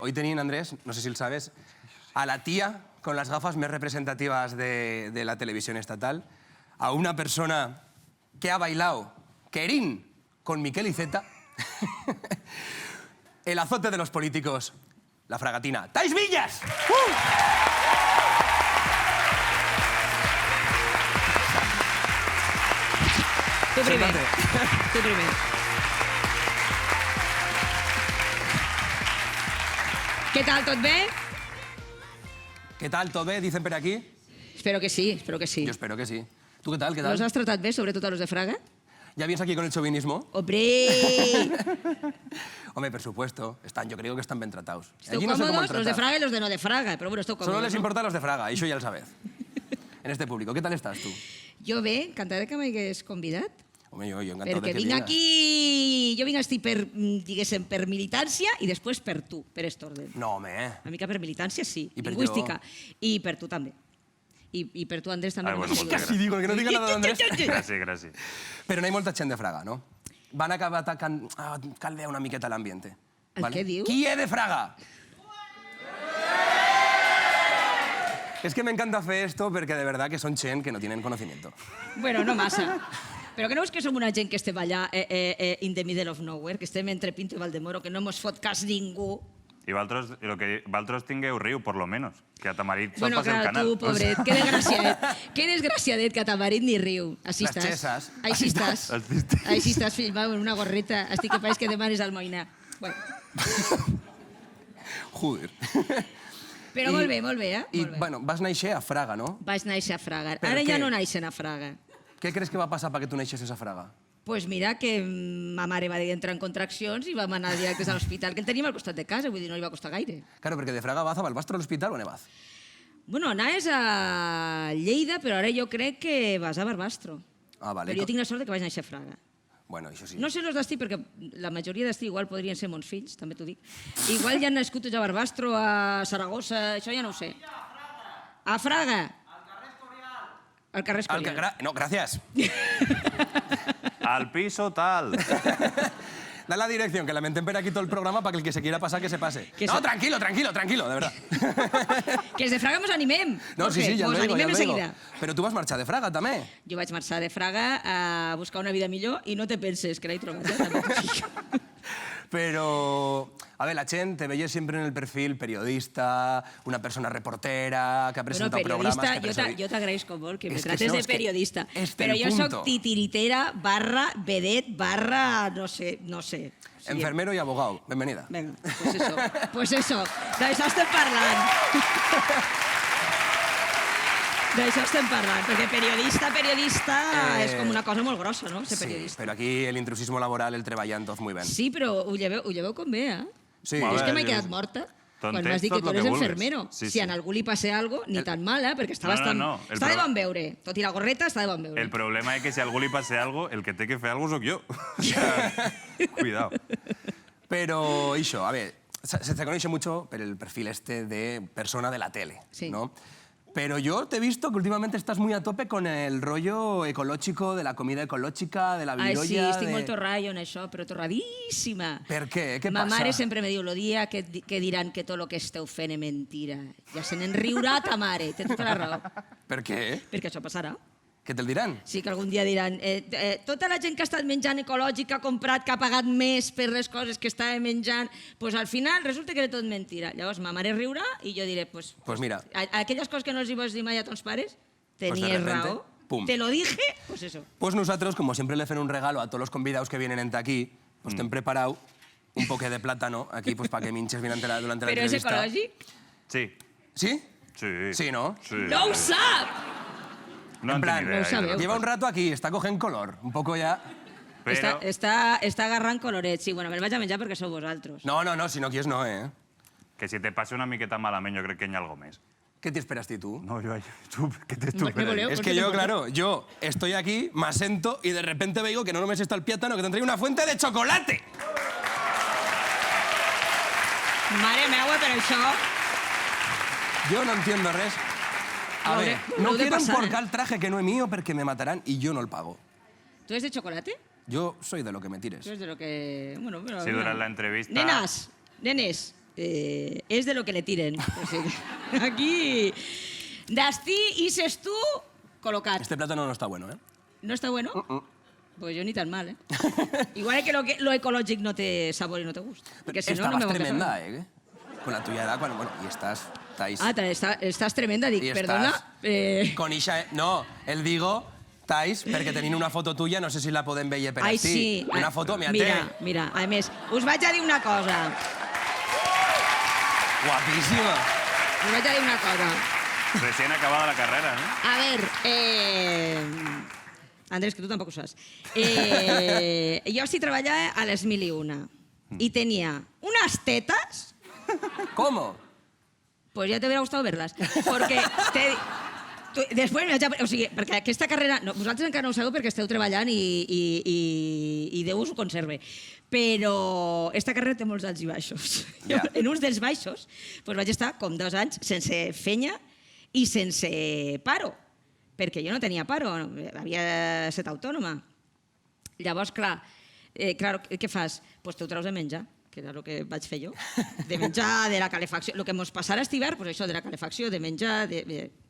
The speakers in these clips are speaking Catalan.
Hoy tenían, Andrés, no sé si lo sabes, a la tía con las gafas más representativas de la televisión estatal, a una persona que ha bailado querín con Miquel Iceta, el azote de los políticos, la fragatina. ¡Tais Villas! Tu primer. Tu primer. Què tal, tot bé? ¿Qué tal, tot bé? Dicen per aquí. Espero que sí, espero que sí. Yo espero que sí. ¿Tú qué tal? ¿Qué tal? ¿Los has tratat bé, sobretot a los de Fraga? ¿Ya vienes aquí con el chauvinismo? ¡Hombre! Hombre, por supuesto. Yo creo que están bien tratados. Esteu Allí no sé cómo cómodos, han los de tratado. Fraga y los de no de Fraga, però bueno, esteu còmodos, Solo les no? importa a los de Fraga, eso ya lo sabes. En este público. ¿Qué tal estás tú? Jo bé, encantada que m'hagués convidat. Home, jo encantado Perquè de que vinc vingues. aquí... Jo vinc a estir per, diguéssim, per militància i després per tu, per este orden. No, home. Una mica per militància, sí, I per lingüística. I per tu també. I per tu, Andrés, també. Ah, bueno, moltes Casi digo que no diga nada d'Andrés. Gràcies, gràcies. Però no hi ha molta gent de Fraga, no? Van acabar caldear una miqueta l'ambiente. El què diu? Qui és de Fraga? Es que me encanta hacer esto porque de verdad que son chen que no tienen conocimiento. Bueno, no massa. Però que no veus que som una gent que estem allà in the middle of nowhere, que estem entre Pinto i Valdemoro, que no mos fot cas ningú? I vosaltres tingueu riu, por lo menos, que a Tamarit sol Bueno, pasar el clar, canal. tu, pobret, que desgraciadet. Que desgraciadet, que a Tamarit ni riu. Així Les estàs. xesses. Així estàs. Així estàs. Així estàs, fill meu, en una gorreta. Estic que pareix que demanes almoina. Bueno, Joder. però molt bé, eh? I, Molt bé. bueno, vas néixer a Fraga, no? Vaig néixer a Fraga. Per Ara què? ja no naixen a Fraga. Què creus que va passar perquè tu neixessis a Fraga? Pues mira que ma mare va entrar en contraccions i vam anar directes a l'hospital, que el teníem al costat de casa, vull dir, no li va costar gaire. Claro, perquè de Fraga vas a Balbastro a l'hospital o ne vas? Bueno, anaves a Lleida, però ara jo crec que vas a Barbastro. Ah, vale. Però jo tinc la sort de que vaig néixer a Fraga. Bueno, això sí. No sé els d'estiu, perquè la majoria d'estiu igual podrien ser mons fills, també t'ho dic. Igual ja han nascut a Barbastro, a Saragossa, això ja no ho sé. A Fraga. Al carrer Escorial. No, gracias. Al piso tal. Da la dirección, que la meten aquí todo el programa para que el que se quiera pasar, que se pase. Que No, se- tranquilo, de verdad. Que els de Fraga mos animem. No, sí, ja Mos el digo, animem ja de el digo. seguida. Però tu vas marxar de Fraga, també. Jo vaig marxar de Fraga a buscar una vida millor i no te penses que l'he trobat. També. Pero, a ver, la gent te veia siempre en el perfil periodista, una persona reportera, que ha Bueno, presentado programas... periodista, que jo t'agraeixo molt que me És que trates això, de és que periodista. este Però el jo punto. soc titiritera / vedet / no sé. Sí. Enfermero y abogado. Bienvenida. Vinga, pues eso. Pues eso. D'això estem parlant. D'això estem parlant, perquè periodista és com una cosa molt grossa, no? Ser Sí, periodista. pero aquí el intrusismo laboral, el treballant, tot muy bien. Sí, però ho lleveu com bé, eh? Sí. És que Vale, m'he jo- quedat morta. Quan Tontet m'has dit que tot tu lo eres que vulguis. enfermero. Sí, Si a sí. algú li passe algo, ni tan mal, perquè està No, bastant... no. Està de bon veure. Tot i la gorreta, està de bon veure. El problema és que si a algú li passa algo, el que té que fer algo sóc jo. O sea, cuidado. Pero, Isho, a ver, se te conoce mucho por el perfil este de persona de la tele, Sí. ¿no? Pero yo te he visto que últimamente estás muy a tope con el rollo ecológico, de la comida ecológica, de la Ai, sí, virolla... estic de... molt torrallo en això, però torradíssima. Per què? Què Ma passa? mare sempre me diu, lo dia que diran que tot el que esteu fent és mentira. Ja se n'enriurà ta mare, té tota la raó. Per què? Perquè això passarà. Què te'l diran? Sí que algun dia diran tota la gent que ha estat menjant ecològic, ha comprat, que ha pagat més per les coses que estava menjant, doncs al final resulta que era tot mentira. Llavors ma mare riurà i jo diré, pues Mira, aquelles coses que no els hi vas dir mai a tons pares, de tenies repente, raó. pum. Te lo dije, pues eso. pues nosotros, como siempre le hacen un regalo a todos los convidados que vienen ente aquí, pues te han preparado un poqué de plátano aquí pues para que minches durante la Però és entrevista. ecològic? Sí. ¿Sí? Sí. Sí, ¿no? Sí. No ho sap! No En en plan, tinc idea. no ho sabeu. Lleva un rato aquí, está cogiendo color, un poco ya... Però... Està agarrant colorets. Sí, bueno, me'l vaig a menjar perquè sou vosaltres. No, si no quieres no, ¿eh? Que si te passa una miqueta malament, jo crec que hi ha algo més. ¿Qué te esperas tú? No, jo... ¿Qué te Me esperas? voleu. Es ¿por que qué yo, te claro, yo estoy aquí, me asento y de repente veo que no me está el plátano, que tendría una fuente de chocolate. Mare meua, per això... Yo no entiendo res. A Lo ver, de- no lo de quieren pasar, porcar el traje que no es mío porque me matarán y yo no el pago. Tu és de chocolate? Yo soy de lo que me tires. Tu és de lo que... Bueno, però... Si durant l'entrevista... Nenes, és de lo que le tiren. O sigui, aquí, destí, ixes tu, col·locat. Este plátano no está bueno, ¿eh? ¿No está bueno? Pues yo ni tan mal, ¿eh? Igual es que lo ecológico no te sabor y no te gusta. Porque si no, no Estabas me voy a tremenda, ¿eh? Con la tuya edad, bueno, y estás... estás tremenda, dic, Y perdona. Con Isha... No, el digo, Tais, perquè tenint una foto tuya, no sé si la podem veure per Ai, aquí. sí. Una foto, mira, Mira, a més, us vaig a dir una cosa. Guapíssima. Us vaig a dir una cosa. Recién acabada la carrera, ¿no? A ver, Andrés, que tu tampoc ho saps. Jo estic treballant a les 1001 y tenía unas tetas. ¿Cómo? Pues ya te hubiera gustado verlas. Porque després m'hi vaig a... O sigui, perquè aquesta carrera... No, vosaltres encara no ho sabeu perquè esteu treballant i Déu us ho conserve. Però esta carrera té molts alts i baixos. Ja. En uns dels baixos doncs vaig estar com 2 anys sense fenya i sense paro. Perquè jo no tenia paro, havia estat autònoma. Llavors, clar, què fas? Doncs te ho treus de menjar, que era el que vaig fer jo. De menjar, de la calefacció. El que ens passarà aquest hivern, doncs això, de la calefacció, de menjar...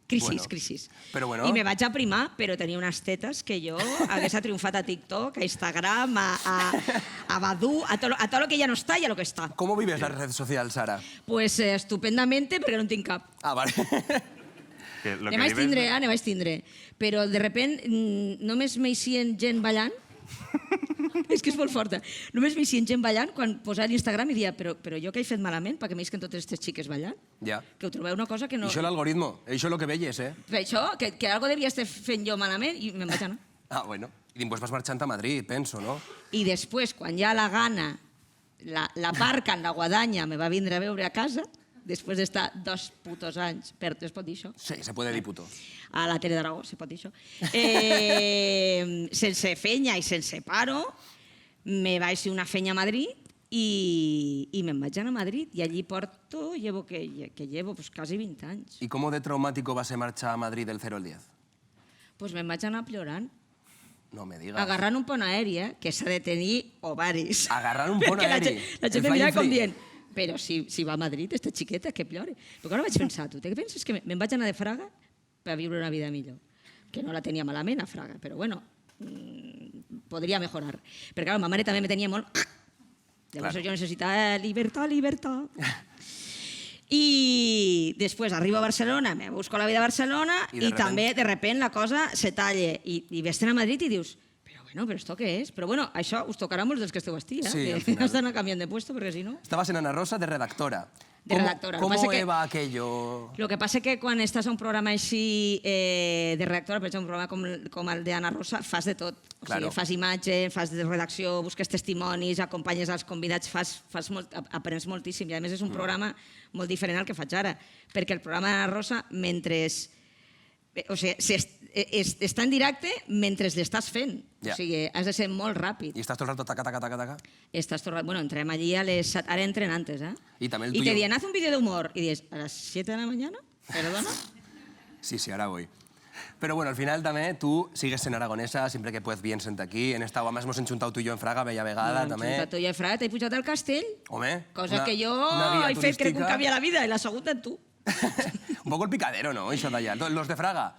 Crisis. Però bueno. I me vaig aprimar, però tenia unes tetes que jo hagués triomfat a TikTok, a Instagram, a Badoo, a tot lo que ja no està i a lo que està. ¿Cómo vives la red social, Sara? Pues estupendamente, perquè no en tinc cap. Ah, vale. Que lo Ne que vaig vives- tindre, ne vaig tindre. Però de repent només m'eixien gent ballant. És que és molt forta. Només m'eixien gent ballant quan posava a l'Instagram i dia però jo què he fet malament perquè m'eixen totes aquestes xiques ballant? Ja. Que ho trobeu una cosa que no... I això l'algoritmo, això és el que veies, eh? Per això, que algo devia estar fent jo malament i me'n vaig anar. Ah, bueno. I després vas marxant a Madrid, penso, no? I després, quan ja la gana, la parca en la guadanya me va vindre a veure a casa, després d'estar 2 putos anys, es pot dir això? Sí, se puede dir puto. A la Tele d'Aragó, se pot dir això. Sense fenya i sense paro, me vaig fer una fenya a Madrid i me'n vaig anar a Madrid. I allí porto, llevo pues, quasi 20 anys. ¿Y cómo de traumático va a ser marchar a Madrid del 0 al 10? Pues me'n vaig anar plorant, No me digas. agarrant un pont aeri, que s'ha de tenir ovaris. Agarrant un pont Perquè aeri. La gent El em mirava flying com flea. dient, però si va a Madrid, esta xiqueta, que plore. Però ara vaig pensar, tu què penses? Que me'n vaig anar de Fraga per viure una vida millor. Que no la tenia malament, a Fraga, però bueno, podria mejorar. Perquè, clar, ma mare també me tenia molt... Llavors Claro. jo necessitava llibertat. I després arribo a Barcelona, me busco la vida a Barcelona i també, de repent, la cosa se talla. I vés-te'n a Madrid i dius, però esto què és? Però bueno, això us tocarà molts dels que esteu aquí, Sí, que al final. has d'anar canviant de puesto, perquè si no... Estabas en Ana Rosa de redactora. De redactora. Lo que ¿Cómo pasa que- va aquello? Lo que passa que quan estàs a un programa així de redactora, per exemple, un programa com el d'Anna Rosa, fas de tot. O Claro. sigui, fas imatge, fas de redacció, busques testimonis, acompanyes els convidats, aprens moltíssim. I a més és un programa molt diferent al que faig ara, perquè el programa d'Anna Rosa, o sigui, està en directe mentre l'estàs fent. Ja. O sigui, has de ser molt ràpid. Y estás todo el rato taca, taca, taca, taca. Estàs tot... Bueno, entrem allí a les... Ara entren antes, ¿eh? Y también el Y te tuyo. diuen, haz un vídeo de humor. Y dices, ¿a las 7 de la mañana? ¿Perdona? Sí, ahora voy. Pero bueno, al final también tú sigues en aragonesa, siempre que puedes bien senta aquí. En esta más hemos enchuntado tú y yo en Fraga, bella vegada, també. Tu i Fraga, t'he pujat al castell, Home, cosa que jo una guía he fet, crec, un turística. canvi a la vida, i la segunda en tu. Un poco el picadero, ¿no? Això d'allà. Los de Fraga.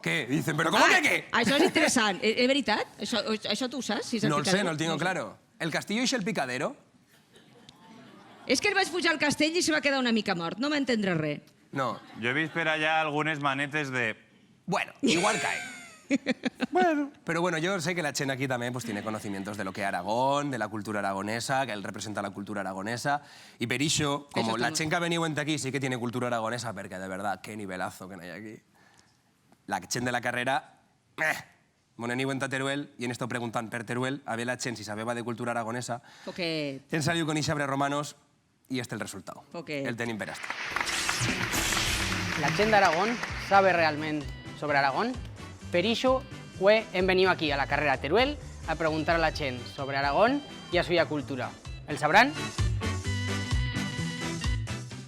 ¿Qué? Dicen, ¿pero cómo que qué? Això és interessant. És veritat? Això tu ho saps? Si és el No el sé, picadero? no el tengo claro. ¿El castillo y el picadero? És que el vaig pujar al castell i se va quedar una mica mort. No m'entendré res. No. Yo he visto per allá algunos manetes de... Bueno, igual cae. Bueno. Pero bueno, yo sé que la Chen aquí también pues, tiene conocimientos de lo que es Aragón, de la cultura aragonesa, que él representa la cultura aragonesa. Y Perisho, como Eso la estamos. Chen que ha venido aquí, sí que tiene cultura aragonesa, porque de verdad, qué nivelazo que no hay aquí. La Chen de la carrera, Monen i a Teruel, y en esto preguntan per Teruel, a ver la Chen si sabeba de cultura aragonesa. Porque... En salió con Isabre Romanos, y este el resultado. Poquet. El tenim per este. La gente de Aragón sabe realmente sobre Aragón. Per iso, hem venido aquí a la carrera Teruel a preguntar a la gent sobre Aragón y a su cultura. ¿El sabrán?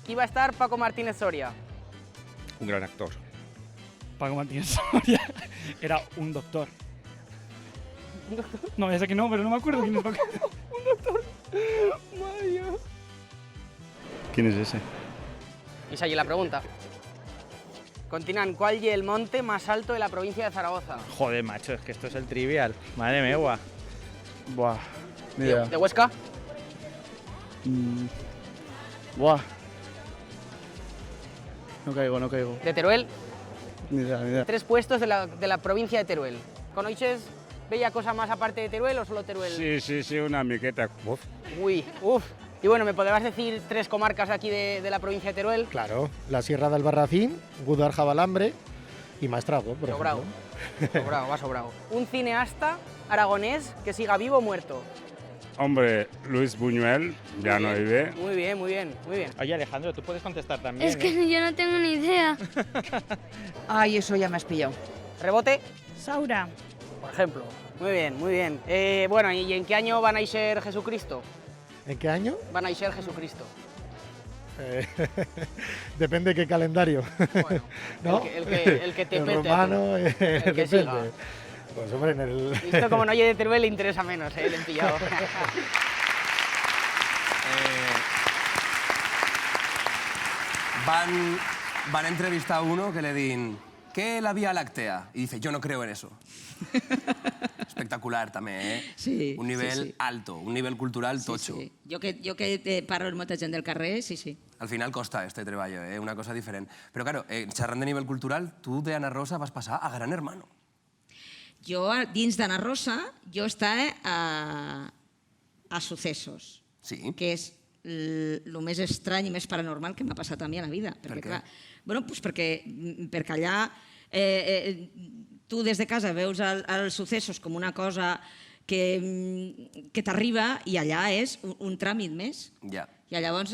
Aquí va a estar Paco Martínez Soria. Un gran actor. Paco Martínez Soria era un doctor. ¿Un doctor? No, ya sé que no, pero no me acuerdo quién es Paco. Un doctor. Mario. ¿Quién es ese? Y esa es la pregunta. Continúan, ¿cuál es el monte más alto de la provincia de Zaragoza? Joder, macho, es que esto es el trivial. Madre mía. Buah, ni idea. ¿De Huesca? Buah. No caigo. ¿De Teruel? Ni idea. 3 puestos de la provincia de Teruel. ¿Coneixes bella cosa más aparte de Teruel o solo Teruel? Sí, una miqueta. Uf. Uy, uf. Y bueno, ¿me podrás decir 3 comarcas de aquí de la provincia de Teruel? Claro, la Sierra del Barracín, Guadaljabalambre y Maestrago, por Sobrado. ejemplo. Sobrado, va sobrado. Un cineasta aragonés que siga vivo o muerto. Hombre, Luis Buñuel, ya no vive. Muy bien. Oye, Alejandro, tú puedes contestar también. Es que yo no tengo ni idea. Ay, eso ya me has pillado. ¿Rebote? Saura. Por ejemplo. Muy bien. Bueno, ¿y en qué año van a ser Jesucristo? ¿En qué año? Van a ser Jesucristo. Depende de qué calendario. Bueno, ¿no? el que te el pete. romano, El que depende. siga. Pues hombre, en el... Esto como no oye de Teruel le interesa menos, le he pillado. Van a entrevistar a uno que le din ¿qué es la Vía Láctea? Y dice, yo no creo en eso. Espectacular también, ¿eh? Sí, un nivel sí, sí. alto, un nivel cultural tocho. Sí. Jo que parlo amb molta gent del carrer, sí. Al final costa este treballo, una cosa diferent. Però, claro, xerrant de nivell cultural, tu de Ana Rosa vas passar a Gran Hermano. Jo, dins d'Anna Rosa, jo estava a Sucesos, Sí? que és el més estrany i més paranormal que m'ha passat a mi a la vida. Per què? Clar, bueno, doncs perquè allà tu des de casa veus els Sucesos com una cosa que t'arriba i allà és un tràmit més. Ja. Y llavors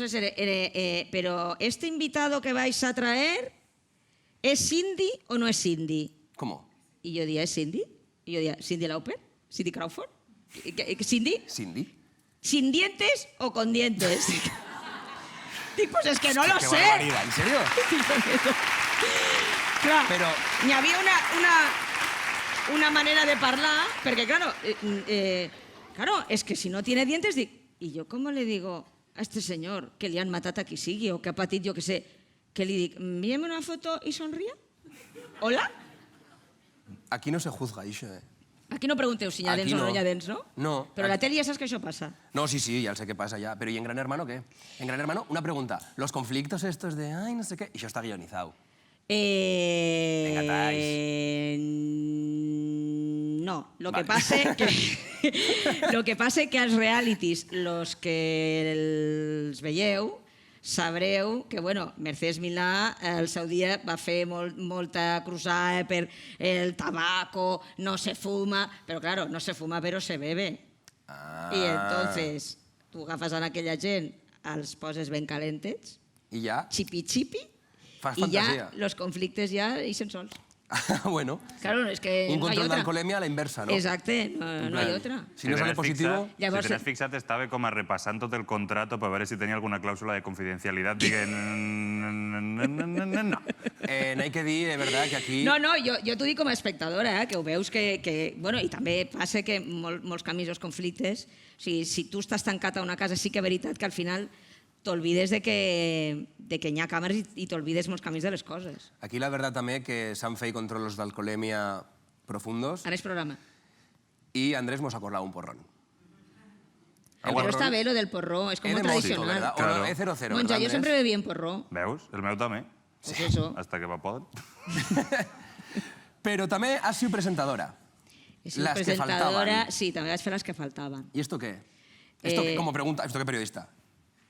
pero este invitado que vais a traer, ¿es Cindy o no es Cindy? ¿Cómo? Y yo decía, ¿es Cindy? Y yo decía, ¿Cindy Lauper? ¿Cindy Crawford? ¿Cindy? Cindy? ¿Sin dientes o con dientes? Dic, pues es que no lo Qué sé. barbaridad, ¿en serio? Clar, Però- n'hi havia una manera de parlar, perquè, claro, es que si no tiene dientes, dic, ¿y yo cómo le digo a este señor que le han matado a qui sigui o que ha patit, jo que sé, que li dic, envíame una foto y sonría? ¿Hola? Aquí no se juzga, això, Aquí no pregunteu si hi ha Aquí dents o no no. hi ha dents, no? No. Però a la tele ja saps que això passa. No, sí, ya sé qué pasa ya. Pero ¿y en Gran Hermano qué? En Gran Hermano, una pregunta. Los conflictos estos de, ay, no sé qué, y eso está guionizado. Venga, No, lo Vale. que passa que als realities, los que els veieu, sabreu que, bueno, Mercedes Milà el seu dia va fer molta cruzada per el tabaco, no se fuma, però, claro, no se fuma però se bebe. I entonces tu agafes a aquella gent, els poses ben calentets, Y ya, xipi-xipi, fas i ja fantasia. los conflictes ja ixen sols. bueno, Claro, es que un no hay control de otra. alcoholemia a la inversa, ¿no? Exacte, no hay otra. Si no sale positivo... Llavors- Si tens fixat, estava com a repassant tot el contrato per veure si tenia alguna clàusula de confidencialitat. Diguen... No. No hay que dir, de verdad, que aquí... No, jo t'ho dic com a espectadora, que ho veus que... Bueno, i també passa que molts canvis els conflictes, o sigui, si tu estàs tancat a una casa, sí que és veritat que al final t'olvides de que hi ha càmeres i t'olvides molts canvis de les coses. Aquí la verdad també que s'han fet controls d'alcoholemia profundos Ara és programa. y Andrés nos ha colado un porrón. Però està bé lo del porró, és com Es de tradicional. Móxico, ¿verdad? O Claro. no, es 0-0, Monja, ¿verdad, jo sempre Andrés? bevia en porró. Veus? El meu també. Pues eso. Hasta que va poden. Pero també has sido presentadora. He sigut Las que presentadora, faltaban. sí, també vaig fer les que faltaven. ¿Y esto qué? ¿Esto qué? Como pregunta, ¿esto qué periodista?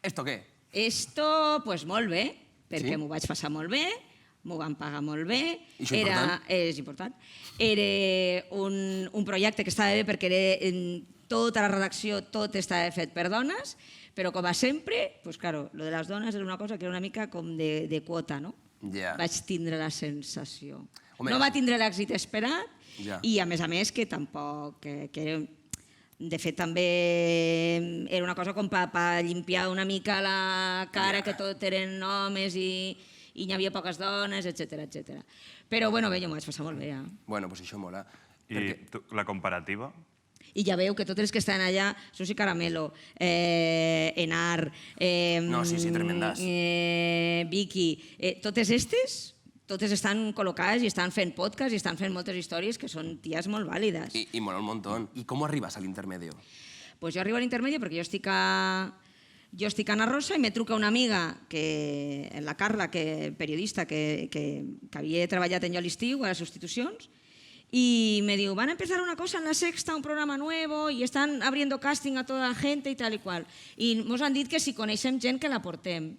¿Esto qué? Esto, pues molt bé, perquè Sí? m'ho vaig passar molt bé, m'ho van pagar molt bé. I això important? És important. Era un projecte que estava bé perquè era tota la redacció, tot estava fet per dones, però com a sempre, pues claro, lo de les dones era una cosa que era una mica com de quota, no? Ja. Vaig tindre la sensació. Home. No va tindre l'èxit esperat Ja. i, a més, que tampoc... Que de fet, també era una cosa com per limpiar una mica la cara, que tot eren homes i hi havia poques dones, etc. Però, bueno, bé, jo m'ho vaig passar molt bé, ja. Bueno, pues això mola. I tu, la comparativa? I ja veu que totes les que estan allà, Susi Caramelo, Enar, No, sí, tremendas. Vicky, totes estan col·locades i estan fent podcast i estan fent moltes històries que són ties molt vàlides. Y mola un montón. ¿Y cómo arribas al intermedio? Pues jo arribo a l'intermedi perquè jo estic a Ana Rosa i me truca una amiga, la Carla, periodista, que havia treballat en jo a l'estiu, a les substitucions, y me diu, van a empezar una cosa en La Sexta, un programa nuevo, y están abriendo casting a toda la gente y tal y qual. I mos han dit que si coneixem gent que la portem.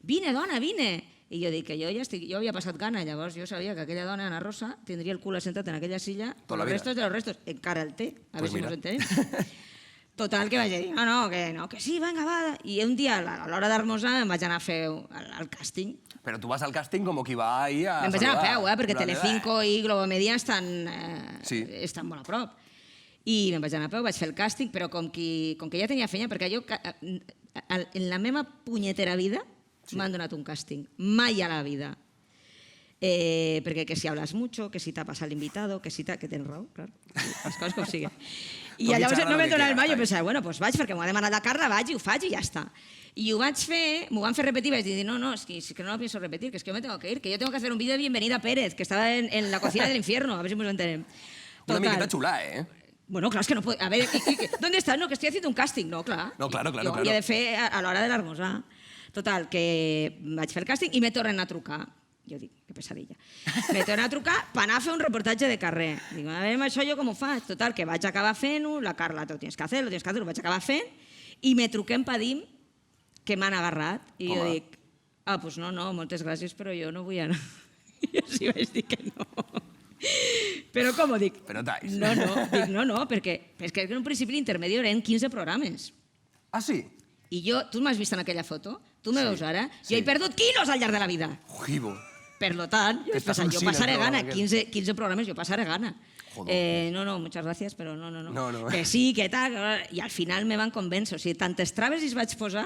Vine, dona, vine. I jo dic que jo havia passat gana, llavors jo sabia que aquella dona, Ana Rosa, tindria el cul assentat en aquella silla, Tota la los vida. restos de los restos. Encara el té, a Pues veure si mira. mos entenem. Total, que vaig dir, que sí, venga, va. I un dia, a l'hora d'esmorzar, em vaig anar a fer el càsting. Pero tú vas al casting como que iba ahí a Em vaig anar a peu, perquè En plan de, Telecinco i Globomedia estan Sí. molt a prop. I me'n vaig anar a peu, vaig fer el càsting, però com que ja tenia feina, perquè jo, en la meva punyetera vida, m'han donat un càsting. Mai a la vida. Perquè que si hablas mucho, que si tapas al invitado, que tens raó, claro, les coses com siguin. I llavors no m'he donat el mal, jo pensava, bueno, doncs vaig, perquè m'ho ha demanat la Carla, vaig i ho faig i ja està. I ho vaig fer, m'ho van fer repetir, vaig dir, no, es que no lo pienso repetir, que es que yo me tengo que ir, que yo tengo que hacer un vídeo de Bienvenida a Pérez, que estaba en la cocina del infierno, a ver si nos enterem. Una miqueta chula, ¿eh? Bueno, claro, es que no puedo... A ver, ¿dónde estás? No, que estoy haciendo un casting. No, clar. No, claro. Jo havia de fer a l'hora de l'esmorzar. Total, que vaig fer el càsting i me tornen a trucar. Jo dic, que pesadilla. Me tornen a trucar per anar a fer un reportatge de carrer. Dic, a veure, això jo com ho faig? Total, que vaig acabar fent-ho, la Carla, lo tienes que hacer, ho vaig acabar fent, i me truquem per dir que m'han agarrat. I jo dic, pues no, moltes gràcies, però jo no vull anar. I jo sí vaig dir que no. Però com ho dic? Però tais. No, perquè en un principi l'intermedi eren 15 programes. Ah, sí? I jo, tu m'has vist en aquella foto? Tu me veus ara? Jo he perdut quilos al llarg de la vida. Ojivo. Per lo tant, jo passaré gana. 15 programes, jo passaré gana. No, muchas gracias, però no. Que sí, que tal. I al final me van convèncer. O sigui, tantes traves els vaig posar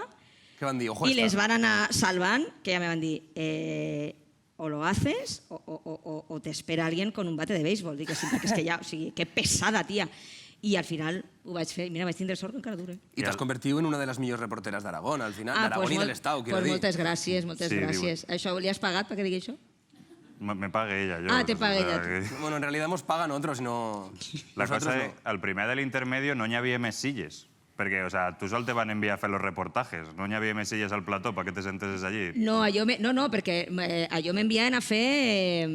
Què van dir? Ojo i esta. les van anar salvant, que ja me van dir, o lo haces o te espera alguien con un bate de béisbol. Dic que sí, perquè és que ja, o sigui, que pesada, tia. I al final ho vaig fer. Mira, vaig tindre sort que encara dure. Y te has convertido en una de las millors reporteras de Aragón, al final, de Aragón y del Estado, quiero Pues decir. moltes gràcies, moltes Sí, gràcies. Això li has pagat perquè digui això? Me pague ella, yo. Te pague ella. Bueno, en realidad nos pagan otros, no... La nosotros cosa no. és, al primer de l'intermedio no n'hi havia més silles. Perquè, o sea, tu sol te van enviar a fer los reportajes. No n'hi havia més silles al plató perquè te sentessis allí. No, perquè allò m'enviaven a fer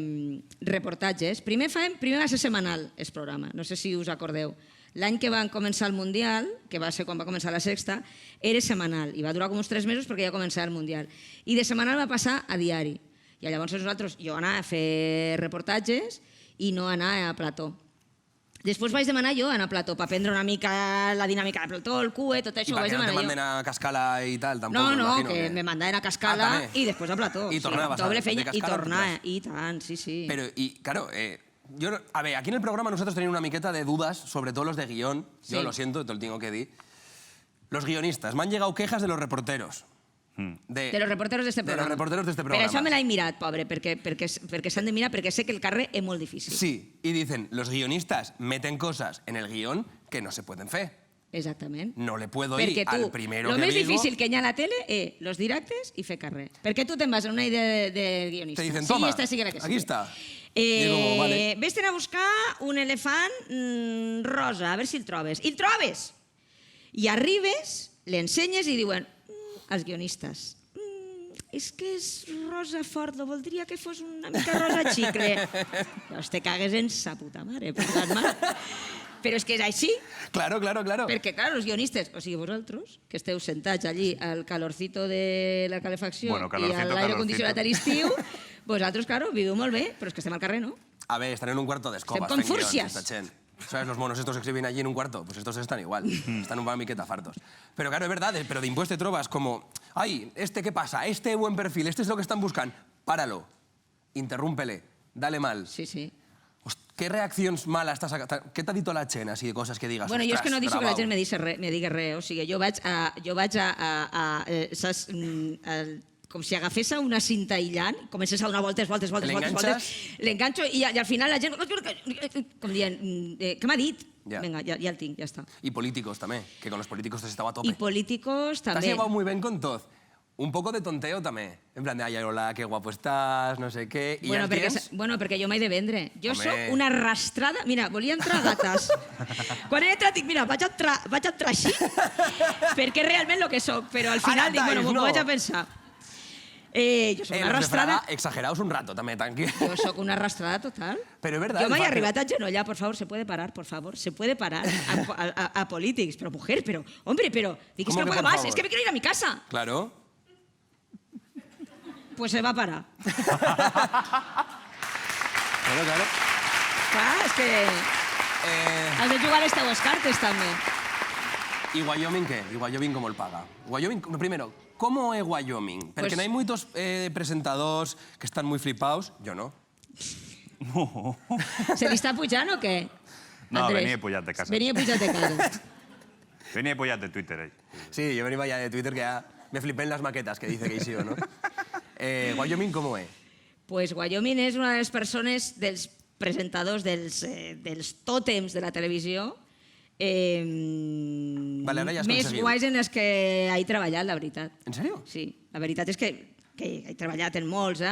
reportatges. Primer va ser setmanal, el programa, no sé si us acordeu. L'any que van començar el Mundial, que va ser quan va començar la Sexta, era setmanal, i va durar com uns 3 mesos perquè ja començava el Mundial. I de setmanal va passar a diari. I llavors jo anava a fer reportatges i no anava a plató. Després vaig demanar jo anar a plató per aprendre una mica la dinàmica de plató, el cue, tot això Y ho para vaig que no te demanar manden jo. a Cascala y tal, tampoco, No, imagino que me mandaven a Cascala també. i després a plató. I tornaves doble de feina i Cascala a tornar. I tant, sí. Pero, y claro, a ver, aquí en el programa nosotros tenemos una miqueta de dudas, sobre todo los de guión. Yo Sí. lo siento, te lo tengo que decir. Los guionistas, me han llegado quejas de los reporteros. De los reporteros d'este programa. De los reporteros de este Per programa. això me l'he mirat, pobre, perquè s'han de mirar, perquè sé que el carrer és molt difícil. Sí, y dicen, los guionistas meten cosas en el guión que no se pueden fer. Exactament. No le puedo Perquè ir al primero lo que més digo. difícil que hi ha a la tele és los directes i fer carrer. Perquè tu te'n vas a una idea de guionista. Te dicen, sí, toma, esta sí que la que sí. aquí está. Digo, vale. Vés-te'n a buscar un elefant rosa, a veure si el trobes. I el trobes! I arribes, l'ensenyes i diuen, els guionistes, és que és rosa fort, lo voldria que fos una mica rosa xicle. Llavors te cagues en sa puta mare, per tant, però és que és així. Claro. Perquè, clar, els guionistes, o sigui, vosaltres, que esteu sentats allí al calorcito de la calefacció Bueno, i calorcito, a l'aire calorcito. condicionat a l'estiu, vosaltres, claro, viviu molt bé, però és que estem al carrer, no? A ver, están en un cuarto de escobas. Estem con fent guions, fúrcies. esta chen. ¿Sabes? Los monos estos que escriben allí en un cuarto, pues estos están igual. Están un miqueta fartos. Pero claro, es verdad, pero de impuesto te trovas como, ay, ¿qué pasa? Este buen perfil, este es lo que están buscando. Páralo, interrúmpele, dale mal. Sí. ¿Qué reaccions mala estás sacando? ¿Qué t'ha dit la Chen, así de cosas que digas? Bueno, jo és que no deixo que la gent grabau"? me digui res, o sigui, jo vaig a saps, com si agafés una cinta aïllant, comencés a donar voltes, l'enganxo i al final la gent... Com dient, què m'ha dit? Vinga, ja el tinc, ja està. Y políticos también, que con los políticos te estaba a tope. Y políticos Te has també. llevado muy bien con todos. Un poco de tonteo también. En plan de, ay, hola, qué guapo estás, no sé qué. I Bueno, ja tens... perquè jo m'he de vendre. Jo Home. sóc una arrastrada... Mira, volia entrar a gates. Quan he entrat dic, mira, vaig entrar així, perquè és realment el que sóc, però al final dic, bueno, m'ho vaig a pensar. Jo sóc una los de arrastrada... Fraga, exageraos un rato también, tranquilo. Jo sóc una arrastrada total. Pero es verdad. Jo m'he el fa- arribat a genollar, por favor, se puede parar, por favor, se puede parar a polítics. Pero mujer, pero, hombre, pero... Dic, es ¿Cómo que no que puedo por más, favor? es que me quiero ir a mi casa. Claro. Pues se va a parar. Claro, claro. Clar, és que... Has de jugar a les teues cartes, també. ¿Y Wyoming qué? ¿Y Wyoming cómo el paga? Wyoming, primero, ¿cómo es Wyoming? Porque Pues- no hay muchos presentadors que están muy flipados. Yo no. Se li està pujant o què? No, Andrés? venia pujat de casa. Venia pujat de casa. Venia pujat de Twitter, ell. Sí, yo venía ya de Twitter que ya me flipé en las maquetas que dice que he sido, ¿no? Wyoming, ¿cómo es? Pues Wyoming és una de les persones, dels presentadors, dels tòtems de la televisió, Vale, ara ja has més aconseguit. guais en els que he treballat, la veritat. ¿En serio? Sí, la veritat és que he treballat en molts,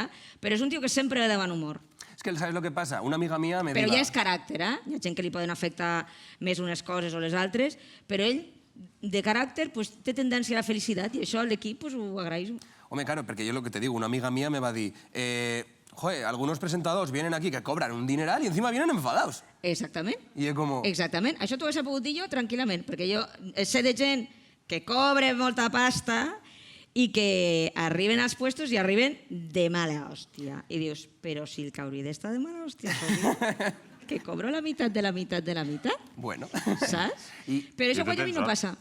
però és un tio que sempre ve de bon humor. Es que, ¿sabes lo que pasa? Una amiga mía me Però diga... ja és caràcter, eh? Hi ha gent que li poden afectar més unes coses o les altres, però ell, de caràcter, pues, té tendència a la felicitat i això l'equip pues, ho agraïs. Hombre, claro, porque yo lo que te digo, una amiga mía me va a decir, joder, algunos presentadors vienen aquí que cobran un dineral y encima vienen enfadados. Exactament. Y es como... Exactament. Això t'ho hagués pogut dir jo tranquil·lament, perquè jo sé de gent que cobre molta pasta i que arriben als puestos i arriben de mala hòstia. I dius, però si el que hauria d'estar de mala hòstia soc jo, que cobro la meitat de la meitat de la meitat, Bueno. saps? I- Però I això tu a mi tens no sort. passa.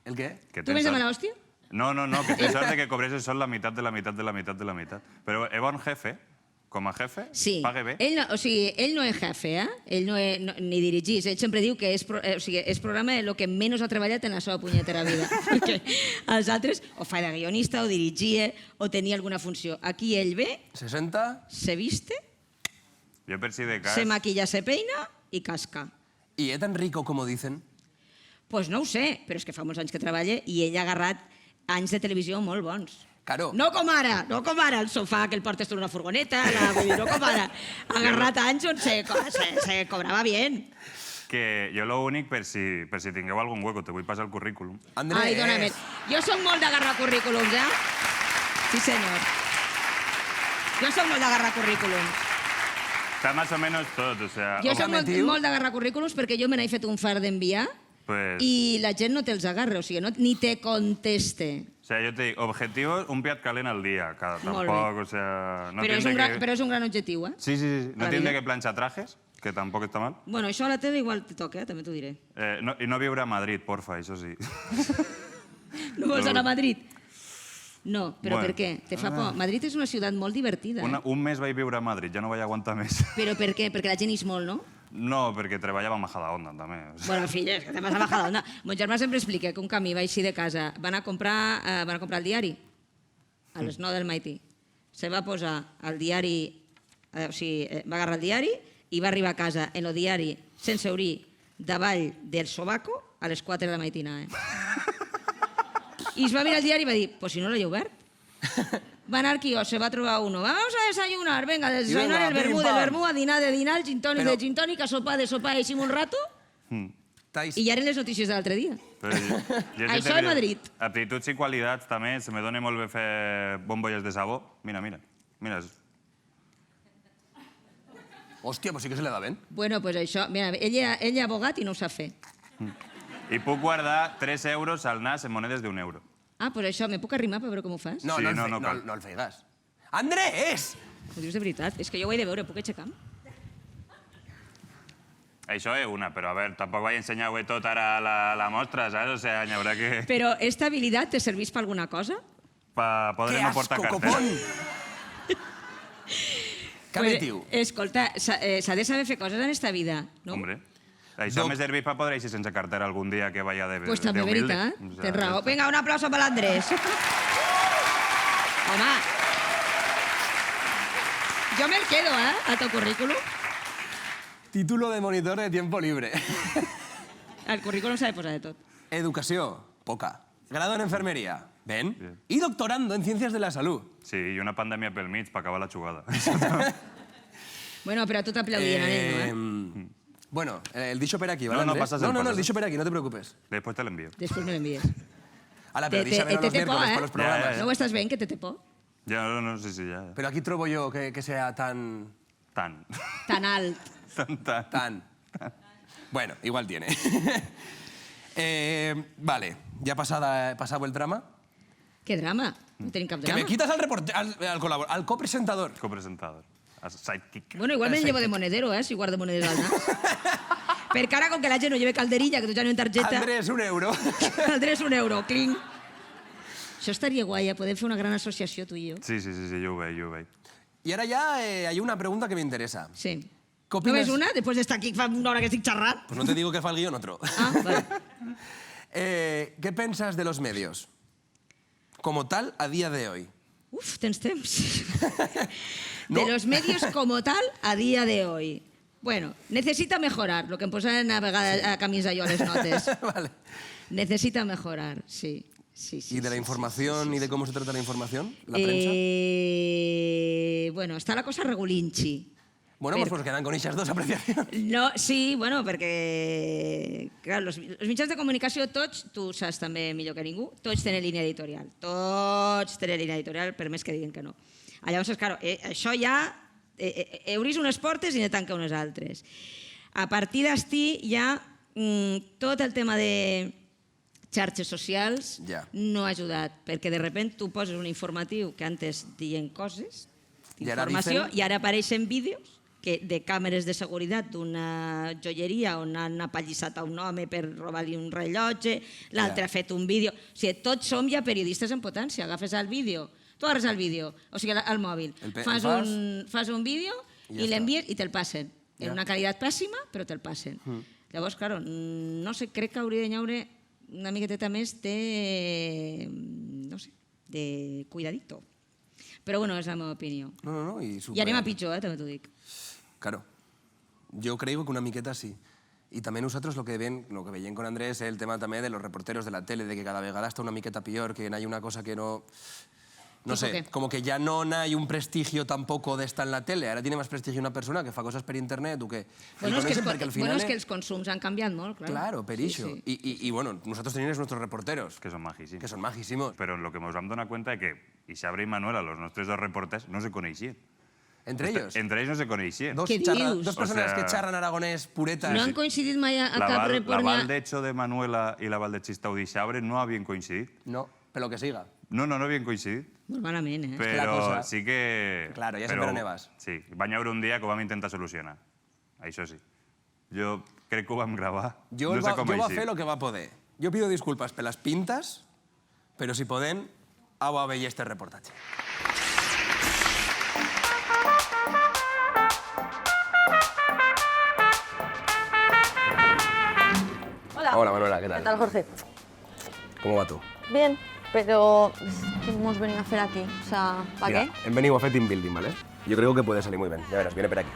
¿El qué? Que Tu vens tens de sort. mala hòstia? No, que tens sort de que cobresses sol la meitat de la meitat de la meitat de la meitat. Però és bon jefe, com a jefe, Sí. pague bé. Ell no, o sigui, ell no és jefe, eh? Ell no, ni dirigís. Ell sempre diu que és programa el que menys ha treballat en la seva punyetera vida. Perquè els altres o fa de guionista, o dirigia, o tenia alguna funció. Aquí ell ve, 60 se viste, Jo per si de cas... se maquilla, se peina i casca. y es tan rico como dicen. Pues no ho sé, però és que fa molts anys que treballa i ell ha agarrat anys de televisió molt bons. Claro. No com ara, no com ara, el sofà que el portes tu en una furgoneta, vull dir, no com ara. Ha agarrat anys on se cobrava bien. Que jo l'únic, per si tingueu algun hueco, te vull passar el currículum. Andrés. Ai, dóna'm. Jo sóc molt d'agarrar currículums, eh? Sí, senyor. Jo sóc molt d'agarrar currículums. Está más o menos tot, o sea... Jo o- sóc molt d'agarrar currículums perquè jo me n'he fet un far d'enviar Pues, i la gent no te'ls agarra, o sigui, ni te conteste. o sea, yo te digo, objetivos, un piat calent al día. Molt Tampoc, o sea... No Però és, tiene que... però és un gran objectiu, eh? Sí. No la tiene vida. que planchar trajes, que tampoc està mal. Bueno, això a la tele igual te toca, també t'ho diré. I no viure a Madrid, porfa, això sí. No vols anar a Madrid? No, però Bueno. per què? Te fa por? Madrid és una ciutat molt divertida. Un mes vaig viure a Madrid, ja no vaig aguantar més. Però per què? Perquè la gent és molt, no? No, perquè treballava a Majadahonda, també. Bueno, filla, és que te vas a Majadahonda. Mon germà sempre explica que un camí va eixir de casa, van a comprar el diari, a les 9 del matí. Se va posar el diari, o sigui, va agarrar el diari i va arribar a casa en el diari sense obrir davall del sobaco a les 4 de la matina. I es va mirar el diari i va dir, pues si no l'he obert. Va anar al quiosc, se va trobar uno. Vamos a desayunar, venga, de desayunar venga, el vermú, pim, del pam. vermú, a dinar, de dinar, el gin tònic, Però- de gin tònic, a sopar, de sopar, eixim un rato, Estáis... i ja eren les notícies de l'altre dia. Però jo Això sí és te diré, Madrid. Aptituds i qualitats també, se me dona molt bé fer bombolles de sabó. Mira. Hòstia, pues sí que se le da bien. Bueno, pues això, mira, ell és abogat i no ho sap fer. I puc guardar 3 euros al nas en monedes d'1 euro. Ah, pues això, me puc arrimar per veure com ho fas? No, Sí, no, no cal. no el feigas. ¡Andrés! Ho dius de veritat? És que jo ho he de veure, puc aixecar? Això és una, però a veure, tampoc vaig ensenyar-ho tot ara a la mostra, saps? O sigui, n'hi haurà que... Però esta habilitat te serveix per alguna cosa? Pa poder ¡Qué no asco, portar cartera. copón! Què Pues, metiu? escolta, s'ha de saber fer coses en esta vida, no? Hombre, això me serveix per poder eixir sense cartera algun dia que vaya de Pues també humilde. veritat, O sea, tens raó. Vinga, un aplauso per l'Andrés. Home, jo me'l quedo, a tu currículum. Título de monitor de tiempo libre. El currículum s'ha de posar de tot. Educació, poca. Grado en enfermería, ben. I doctorando en ciencias de la salud. Sí, i una pandèmia pel mig per acabar la jugada. Bueno, però a tu t'aplaudien a ell, no? Bueno, el dicho per aquí, ¿vale, No, no, Andrés? pasas el el paso. dicho per aquí, no te preocupes. Després te l'envio. Després me l'envies. Ala, pero dicha ver a los Té por, miércoles con los programas. No ho estàs veient, que té por? Ja, no, sí, ja. Pero aquí trobo yo que sea tan... Tant. Tan alt. Tan. Bueno, igual tiene. Vale, ya pasado el drama. Què drama? No tenim cap Que drama. me quitas al copresentador. Copresentador. Sidekick. Bueno, igual me'n llevo de monedero, si guardo monedero al nas. Perquè ara, com que la gent no lleva calderilla, que tu ja no en targeta... Andrés, €1. Andrés, €1, cling. Això estaria guai, podem fer una gran associació, tu i jo. Sí, jo ho veig. Y ahora ya hay una pregunta que me interesa. Sí. ¿Qué opinas? Només una? Després d'estar aquí fa una hora que estic xerrant? Pues no te digo que fa el guión otro. Ah, vale. ¿Qué piensas de los medios? Como tal, a día de hoy. Uf, tens temps. No. De los medios como tal a día de hoy. Bueno, necesita mejorar, lo que em posen a vegades a camisa jo a les notes. Vale. Necesita mejorar, sí. ¿Y de la información y de cómo se trata la información? ¿La prensa? Bueno, està la cosa regulinchi. Bueno, pues quedan con esas dos apreciaciones. No, sí, bueno, perquè clar, els mitjans de comunicació tots, tu saps també millor que ningú, tots tenen línia editorial. Tots tenen línia editorial, per més que diguin que no. Llavors, clar, això ja obris unes portes i ne tanca unes altres. A partir d'estí ja tot el tema de xarxes socials no ha ajudat, perquè de repente tu poses un informatiu que antes deien coses, informació, i ara apareixen vídeos de càmeres de seguretat d'una joieria on han apallissat a un home per robar-li un rellotge, l'altre ha fet un vídeo... O sigui, tots som ja periodistes en potència. Agafes el vídeo, tu agarres el vídeo, o sigui, el mòbil, fas un vídeo i l'envies i te'l passen. En una qualitat pèssima, però te'l passen. Llavors, clar, no sé, crec que hauria de haure una miqueteta més de... no sé, de cuidadito. Però bueno, és la meva opinió. No, I anem a pitjor, també t'ho dic. Claro. Yo creo que una miqueta sí. Y también nosotros lo que veían con Andrés es el tema también de los reporteros de la tele, de que cada vegada está una miqueta peor, que hay una cosa que no... No sé, como que ya no hay un prestigio tampoco de estar en la tele. Ahora tiene más prestigio una persona que fa cosas per internet o que... Bueno, és que els consums han canviat molt, clar. Claro, per això. Y bueno, nosotros teníamos nuestros reporteros. Que son majísimos. Que son majísimos. Pero lo que nos vam donar cuenta es que Ixabre y Manuela, los nuestros dos reporters, no se coneixien. ¿Entre ellos? Entre ells no se coneixien. Què dius? Dos personas que xarran aragonès puretas. No han coincidit mai a cap report? La Val d'Hecho de Manuela i la Val de Chistau d'Ixabre no havien coincidit. No, però que siga. No havien coincidit. Molt malament, eh? Però sí que... Claro, ja sempre nevas. Sí, van haure un dia que ho vam intentar solucionar. Això sí. Jo crec que ho vam gravar. Yo va a hacer lo que va a poder. Yo pido disculpas por las pintas, pero si poden, hago a ver este reportaje. Hola. Hola, Manuela, ¿qué tal? ¿Qué tal, Jorge? ¿Cómo va tú? Bien, pero ¿qué hemos venido a hacer aquí? O sea, ¿para qué? Hem venido a hacer team building, ¿vale? Yo creo que puede salir muy bien. Ya verás, viene por aquí.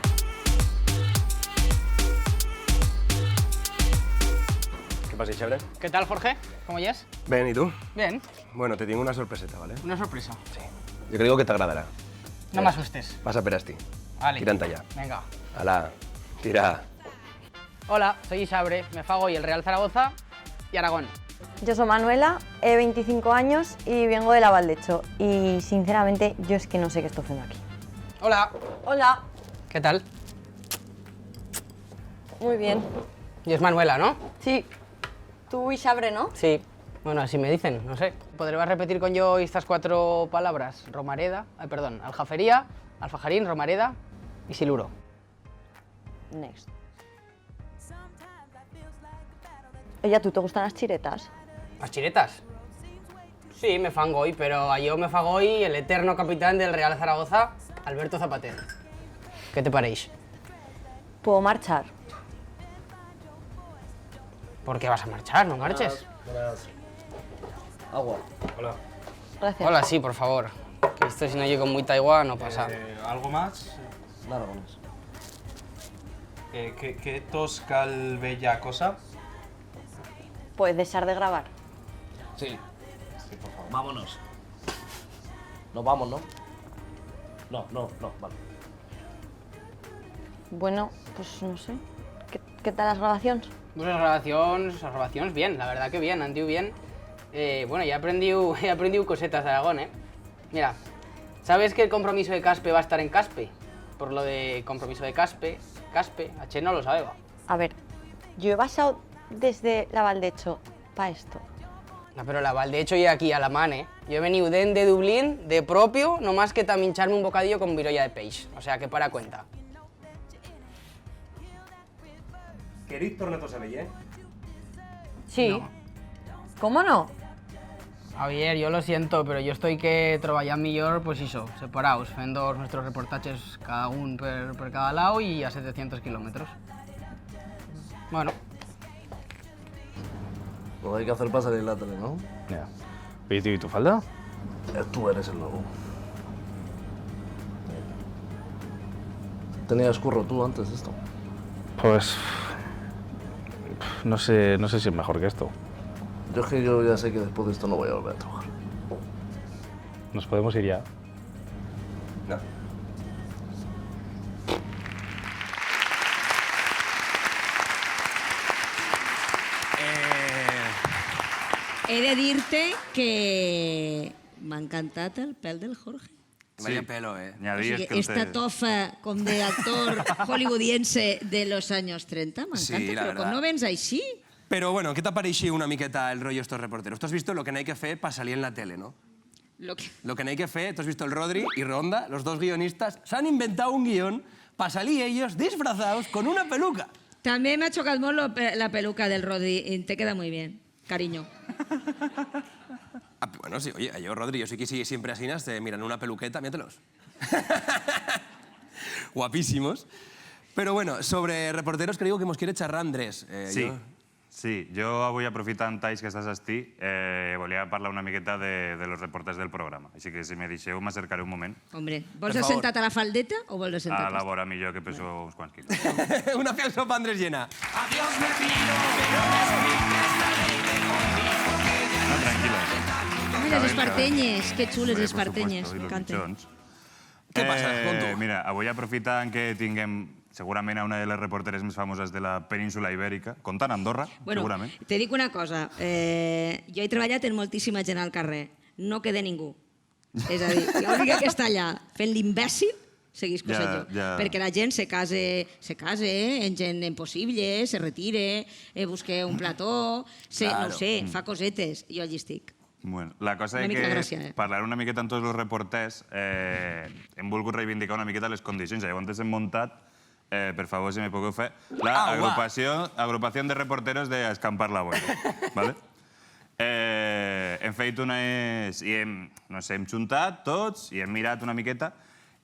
¿Qué pasa, Ixabre? ¿Qué tal, Jorge? ¿Cómo llegas? Ven, ¿y tú? Bien. Bueno, te tengo una sorpreseta, ¿vale? Una sorpresa. Sí. Yo creo que te agradará. No me asustes. Pasa per asti. Vale. Tira allá. Venga. Ala, tira. Hola, soy Ixabre, me fago hoy el Real Zaragoza y Aragón. Yo soy Manuela, he 25 años y vengo de la Val d'Hecho. Y sinceramente, yo es que no sé qué estoy haciendo aquí. Hola. Hola. ¿Qué tal? Muy bien. Y es Manuela, ¿no? Sí. Tú Ixabre, ¿no? Sí. Bueno, así me dicen, no sé. ¿Podrías repetir con yo estas 4 palabras? Aljafería, alfajarín, romareda y siluro. Next. Oye, ¿tú te gustan las chiretas? ¿Las chiretas? Sí, me fango hoy, pero a yo me fago hoy el eterno capitán del Real Zaragoza, Alberto Zapatero. ¿Qué te paréis? ¿Puedo marchar? ¿Por qué vas a marchar? No marches. Agua. Hola. Gracias. Hola, sí, por favor. Esto si no llego con mucha agua no pasa. ¿Algo más? D'Aragonès. ¿Qué toscal bella cosa? ¿Puedes dejar de grabar? Sí. Sí, por favor. Vámonos. Nos vamos, ¿no? No, vale. Bueno, pues no sé. ¿Qué tal las grabaciones? Pues las grabaciones bien, la verdad que bien, han ido bien. Bueno, he aprendido cosetas de Aragón, ¿eh? Mira, ¿sabes que el compromiso de Caspe va a estar en Caspe? Por lo de compromiso de Caspe, H no lo sabe, va. A ver, yo he pasado desde la Valdecho para esto. No, pero la Valdecho y aquí a la man, ¿eh? Yo he venido de Dublín, de propio, nomás que también echarme un bocadillo con virolla de peix. O sea, que para cuenta. ¿Queréis tornar a Bellé? Sí. No. ¿Cómo no? Javier, yo lo siento, pero yo estoy que treballant millor, pues eso, separados, fent nuestros reportajes cada un per cada lado y a 700 kilómetros. Bueno. Lo que hay que hacer para salir en la tele, ¿no? Ya. Oye, tío, ¿y tu falda? Tú eres el lobo. ¿Tenías curro tú antes de esto? Pues... No sé si es mejor que esto. Yo es que yo ya sé que después de esto no voy a volver a trabajar. Nos podemos ir ya. No. He de dir-te que m'ha encantat el pèl del Jorge. Vaya pelo, ¿eh? O sigui, esta tofa com de actor hollywoodiense de los años 30, m'encanta, Sí, la però verdad. com no vens així? Pero bueno, ¿qué te ha parecido una miqueta el rollo estos reporteros? Tú has visto lo que no hay que hacer para salir en la tele, ¿no? Lo que no hay que hacer, tú has visto el Rodri y Ronda, los dos guionistas, se han inventado un guión para salir ellos disfrazados con una peluca. També m'ha xocat molt la peluca del Rodri i te queda muy bien, cariño. Ah, bueno, sí, oye, yo, Rodri, yo sí que siempre así, miran una peluqueta, míatelos. Guapísimos. Pero bueno, sobre reporteros creo que nos quiere xerrar Andrés. Sí, jo avui aprofitant, Tais, que estàs esti, volia parlar una miqueta de los reporters del programa. Així que, si me deixeu, m'acercaré un moment. Hombre, vols assentat a la faldeta o vols assentat A la vora millor, que peso uns quants quilos. Un aplauso para Andrés Llena. Adiós, me pido, pero me expliques la ley de conmigo. No, tranquil·la. Ai, les espartenyes, que xules les espartenyes. M'encanten. Què passa, conto? Mira, avui aprofitant que tinguem segurament a una de les reporteres més famoses de la península ibèrica, comptant Andorra, Bueno, segurament. te dic una cosa, jo he treballat en moltíssima gent al carrer, no queda ningú. És a dir, l'única que està allà fent l'imbècil seguís cosent jo. Perquè la gent se case en gent impossible, se retire, busca un plató, no ho sé, fa cosetes, jo allí estic. Bueno, la cosa és que parlar una miqueta amb tots els reporters hem volgut reivindicar una miqueta les condicions. Llavors hem muntat, per favor, si me podeu fer, l'agrupació de reporteros de Escampar la Boira. ¿Vale? Hem fet unes... Nos hem juntat tots i hem mirat una miqueta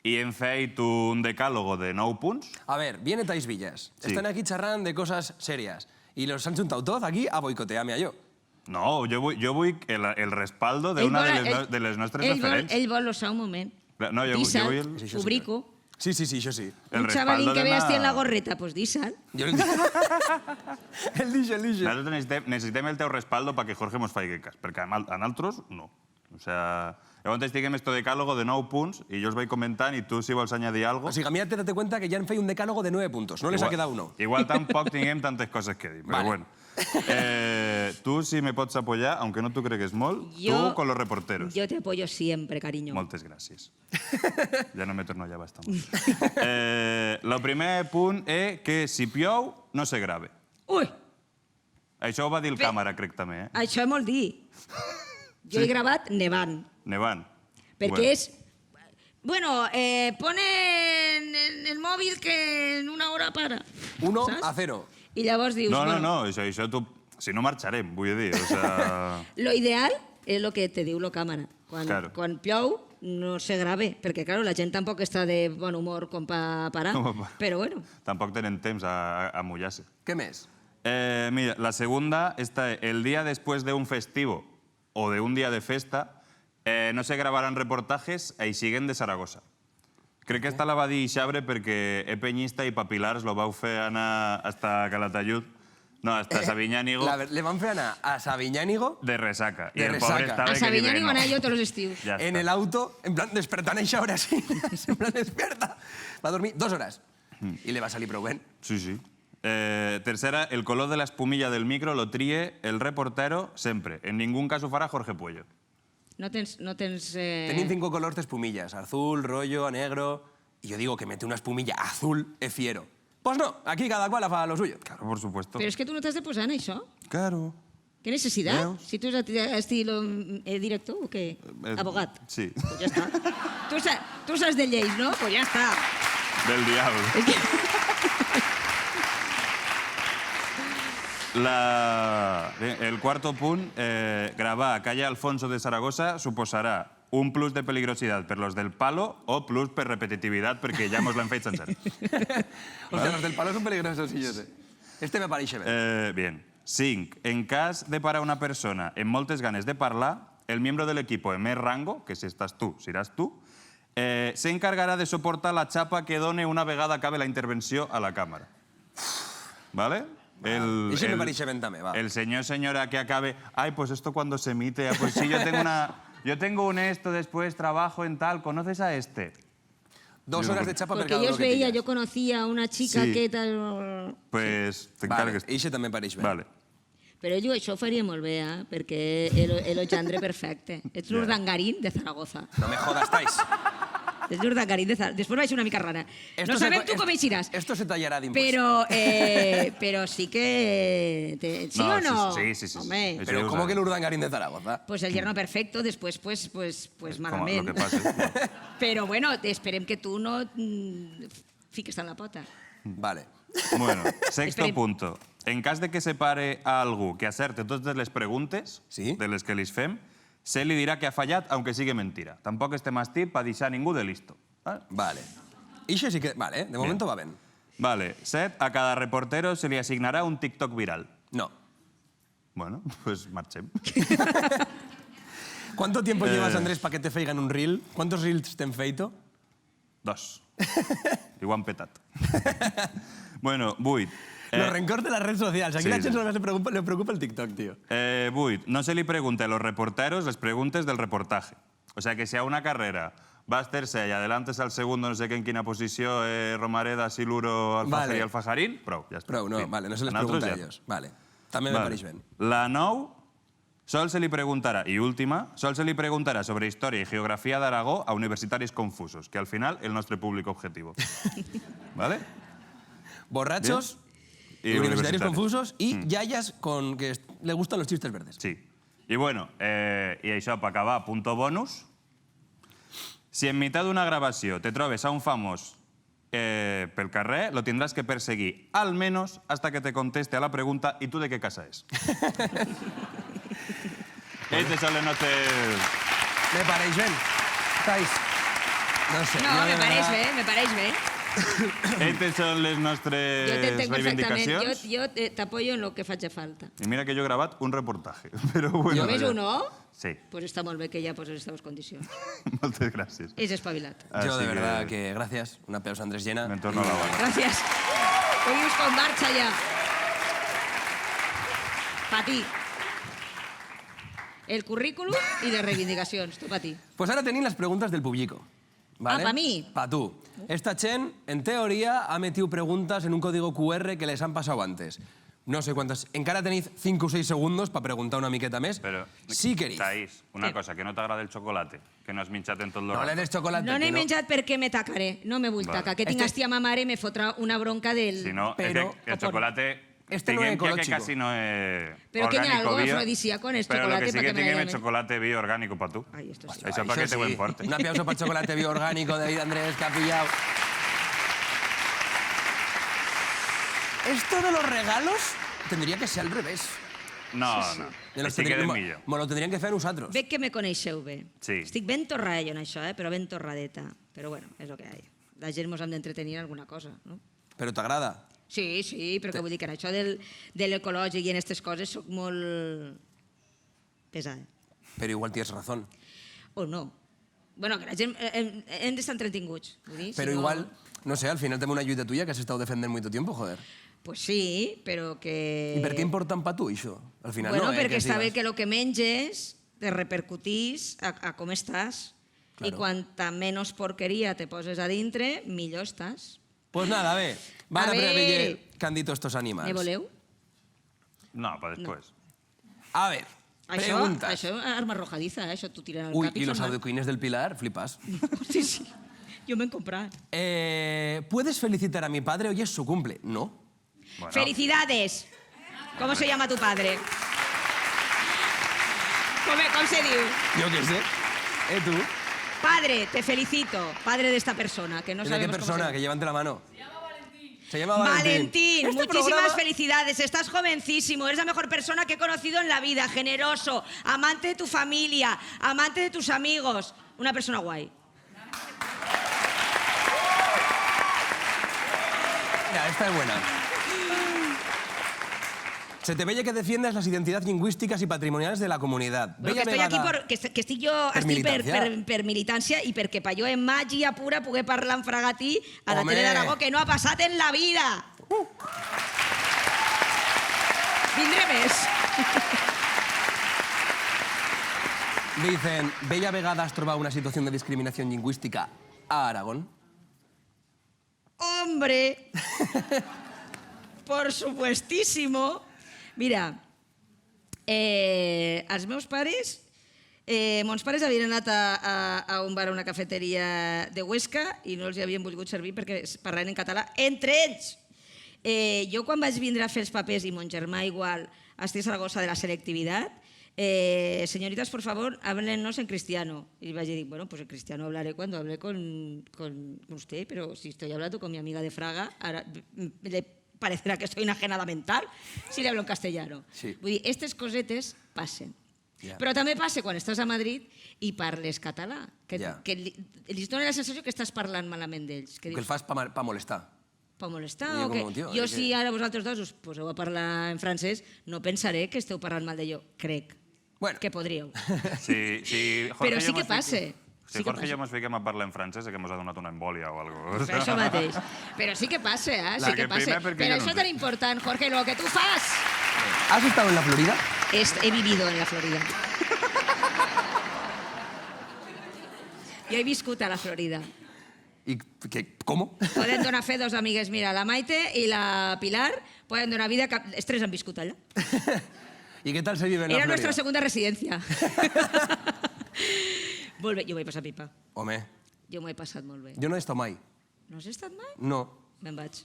i hem fet un decálogo de 9 punts. A ver, viene Tais Villas. Sí. Están aquí charrando de cosas serias. Y los han juntado todos aquí a boicotearme a yo. No, jo vull el respaldo d'una de les nostres referents. Ell vol l'ossar un moment. No, jo vull... Obrico. Sí, això sí. Un chavalín que ve así en la gorreta, pues dísal. El dice. Nosaltres necessitem el teu respaldo perquè Jorge mos faci cas, perquè a altres no. O sea, llavors estiguem esto decálogo de 9 punts i jo els vaig comentant i tu si vols añadir algo... O sigui, a mi te date cuenta que ya han feito un decálogo de 9 puntos, no les ha quedado uno. Igual tampoc tinguem tantes coses que dir, però bueno. Tu si me pots apoyar, aunque no t'ho cregues molt, tu con los reporteros. Yo te apoyo siempre, cariño. Moltes gràcies. Ja no me torno allà bastant. Lo primer punt és que si piou, no se grave. Ui! Això ho va dir el càmera, crec, també. Això vol dir. Jo he gravat nevant. Nevant. Perquè és... Bueno, pone en el móvil que en una hora para. 1-0. I llavors dius... No, això tu... Si no marxarem, vull dir, o sea... Lo ideal és el que te diu la càmera. Quan plou, no se grave, perquè, claro, la gent tampoc està de bon humor com per parar, però bueno. Tampoc tenen temps a mullar-se. Què més? Mira, la segunda, el día después de un festivo o de un día de festa, No se gravaran reportatges, aixiguen de Saragossa. Crec que esta la va dir Xabre perquè Penyista i Papilars lo vau fer anar hasta Calatayud. No, hasta Sabiñánigo. Le van fer anar a Sabiñánigo... De resaca. De resaca. A Sabiñánigo anar jo tots els estius. En el auto, en plan, despertant a Xabre así. En plan, desperta. Va dormir 2 hores. I le va salir prou bé. Sí, sí. Tercera, el color de la espumilla del micro lo trie el reportero sempre. En ningún cas ho farà Jorge Puello. No tens... Tenim 5 colors d'espumillas. Azul, rollo, negro... Y yo digo que mete una espumilla azul, es fiero. Pues no, aquí cada cual fa lo suyo. Claro, por supuesto. Però és que tu no t'has de posar en això. Claro. ¿Qué necesidad? Veus? Si tú eres estilo director o qué? Abogat. Sí. Pues ya está. Tú sabes de lleis, ¿no? Pues ya está. Del diablo. El cuarto punt, gravar a calle Alfonso de Zaragoza suposarà un plus de peligrosidad per los del palo o plus per repetitivitat perquè ja mos l'han fet sencer. Hostia, los del palo son peligrosos, sí, yo sé. Este me pareix bé. Bien. 5. En cas de parar una persona amb moltes ganes de parlar, el miembro del equipo en més rango, que si estàs tu, seràs tu, se encargarà de soportar la xapa que done una vegada acabe la intervenció a la càmera. ¿Vale? Eso me parece bien también, va. El señora que acabe, ay, pues esto cuando se emite, pues sí, yo tengo un esto, después trabajo en tal, ¿conoces a este? 2 horas de chapa per Porque cada yo uno os que veía, pillas. yo conocía a una chica Sí. que tal... Pues Vale, t'encargues. ixe també pareix bé. Vale. Però jo això ho faria molt bé, perquè el gendre perfecte. Ets l'Urdangarín de Zaragoza. No me jodas, Tais. Ets l'Urdangarín de Zaragoza. Després vaig una mica rara. No sabem tu com eixiràs. Esto se tallará de impuestos. Però sí que... ¿Sí o no? Sí. Home, Eso Pero yo ¿cómo sabía. que el Urdangarín de Zaragoza? pues el yerno perfecto, después pues Como malament. lo que pase. Però bueno, esperem que tu no fiques en la pota. Vale. Bueno, sexto Esperem. punto. En cas de que se pare a algú que acerte totes les preguntes Sí. de les que li fem, se li dirà que ha fallat, aunque sigui mentira. Tampoc estem estit per deixar ningú de listo. Vale. Ixe sí que... Vale, de momento va bien. Vale. 7. A cada reportero se li asignarà un TikTok viral. No. Bueno, pues marxem. ¿Cuánto tiempo llevas, Andrés, para que te feigan un reel? ¿Cuántos reels te han feito? 2. I ho han petat. Bueno, 8. Los rencors de las redes sociales. Aquí sí, la gente sí. només le preocupa el TikTok, tío. 8. No se li pregunte a los reporteros les preguntes del reportaje. O sea que si a una carrera va a hacerse y adelantes al segundo, no sé qué en quina posició, Romareda, Siluro, Alfajar Vale. i Alfajarín, prou, ja està. Prou, no, Fin. vale, no se les Nosaltres pregunta a ja. ellos. Vale. També me pareix ben. La 9, sol se li preguntarà, i última, sol se li preguntarà sobre història i geografia d'Aragó a universitaris confusos, que al final el nostre públic objetivo. ¿Vale? Borrachos, Y universitarios universitarios. confusos y yayas con que le gustan los chistes verdes. Sí. I bueno, i això, per acabar, punto bonus. Si en mitad d'una gravació te trobes a un famós pel carrer, lo tindràs que perseguir al menos hasta que te conteste a la pregunta ¿y tú de qué casa es? Estes són les nostres... Me pareix ben. Tais. No sé. No, jo de me pareix verdad- bé, me pareix bé. Estes són les Jo nostres t'entenc perfectament. reivindicacions. Jo t'apoyo en lo que faci falta. I mira que jo he gravat un reportatge, però bueno... Només ja. uno? Sí, Pues està molt bé que ja poses les teves condicions. moltes gràcies. És espavilat. Yo de Así verdad que gracias. Un aplauso a Andrés Llena. Me torno a la bala. Gràcies. Seguimos con marcha ya. Pa ti. El currículum i les reivindicacions. Tu pa ti. Pues ahora tenéis las preguntas del público. ¿Vale? Ah, pa mi. Pa tú. Esta Chen, en teoría, ha metido preguntas en un código QR que les han pasado antes. No sé cuántas. Encara tenéis 5 o 6 segundos para preguntar una miqueta més. Però, Sí queréis. Taís, una cosa, que no t'agrada el xocolate, que no has menjat en tot No l'horari. le des chocolate. No que n'he menjat perquè me tacaré. No me vull Vale. tacar. Que tinc estia ma mare me fotrà una bronca del... Si no, Pero- el chocolate... Este no es tinguem ja que ecológico. casi no es Pero que n'hi ha orgánico algo bio, afrodisíaco en el pero lo chocolate que sí pa que que me tinguem la el llamen. chocolate bioorgánico para tu. Ay, esto sí. Això pa que te ho importe. Un aplauso para el chocolate bioorgánico de David Andrés, que ha pillado. Esto de los regalos tendría que ser al revés. No, no. Així queda millor. Me lo tendrían que hacer nosaltres. Veig que me coneixeu bé. Sí. Estic ben torrada jo en això, però ben torradeta. Però bueno, és el que hi ha. La gent mos hem d'entretenir en alguna cosa, no? Pero te agrada. Sí, sí, però que vull dir que en això de l'ecològic i en aquestes coses soc molt pesada. Pero igual tienes razón. o no. Bueno, que la gent hem d'estar entretinguts. Però igual, no sé, al final tem una lluita tuya que has estado defendent molt tiempo, joder. Pues sí, però que... I per què important per tu, això? Al final bueno, no, perquè està bé que el que menges te repercutís a com estàs. I quanta menys porqueria te poses a dintre, millor estàs. Pues nada, bé. Van a preveure què han dit estos animals. Ne voleu? No, per després. A ver, preguntas. Això és arma arrojadiza, això t'ho tiren al Uy, cap y los adoquines del Pilar, flipas. Sí, sí. Yo me he comprado. ¿Puedes felicitar a mi padre? Hoy es su cumple. No. Bueno. ¡Felicidades! ¿Cómo se llama tu padre? ¿Cómo se diu? Yo qué sé. ¿Tú? Padre, te felicito. Padre de esta persona, que no sabemos ¿De qué persona? Que levante la mano. Se llama Valentín, Este muchísimas felicidades, estás jovencísimo, eres la mejor persona que he conocido en la vida, generoso, amante de tu familia, amante de tus amigos, una persona guay. Ya, esta es buena. Se te veía que defiendes las identidades lingüísticas y patrimoniales de la comunidad. Bueno, que estoy aquí que estic jo per militància i perquè per jo en màgia pura poder parlar en fragatí a la tele d'Aragó, que no ha passat en la vida. Vindré més. Dicen, ¿bella vegada has trobat una situación de discriminación lingüística a Aragón? Hombre, por supuestísimo. Mira, els meus pares, mons pares havien anat a un bar, a una cafeteria de Huesca i no els hi havien volgut servir perquè parlaven en català entre ells. Jo quan vaig vindre a fer els papers i mon germà igual a Saragossa de la selectividad, señoritas, por favor, háblennos en cristiano. Y vaig dir, bueno, pues en cristiano hablaré cuando hable con usted, pero si estoy hablando con mi amiga de Fraga, ahora le parecerá que soy una genada mental si le hablo en castellano. Sí. Vull dir, aquestes cosetes passen. Yeah. Però també passa quan estàs a Madrid i parles català, que els dona la sensació que estàs parlant malament d'ells. Que el fas per molestar. Per molestar? O que jo, si ara vosaltres dos us poseu a parlar en francès, no pensaré que esteu parlant mal de jo, crec. Que podríeu. Però sí que passa. Si Jorge i jo ens fiquem a parlar en francès, que ens ha donat una embòlia o alguna cosa. Això mateix. Però sí que passa, sí que passa. Però això és tan important, Jorge, lo que tu fas. ¿Has estado en la Florida? He vivido en la Florida. Jo he viscut a la Florida. ¿Y cómo? Poden donar fe dos amigues. Mira, la Maite i la Pilar poden donar vida... Els tres han viscut allà. ¿Y qué tal se vive en la Florida? Era nuestra segunda residencia. Molt bé, jo m'ho he passat pipa. Home. Jo m'ho he passat molt bé. Jo no he estat mai. No has estat mai? No. Me'n vaig.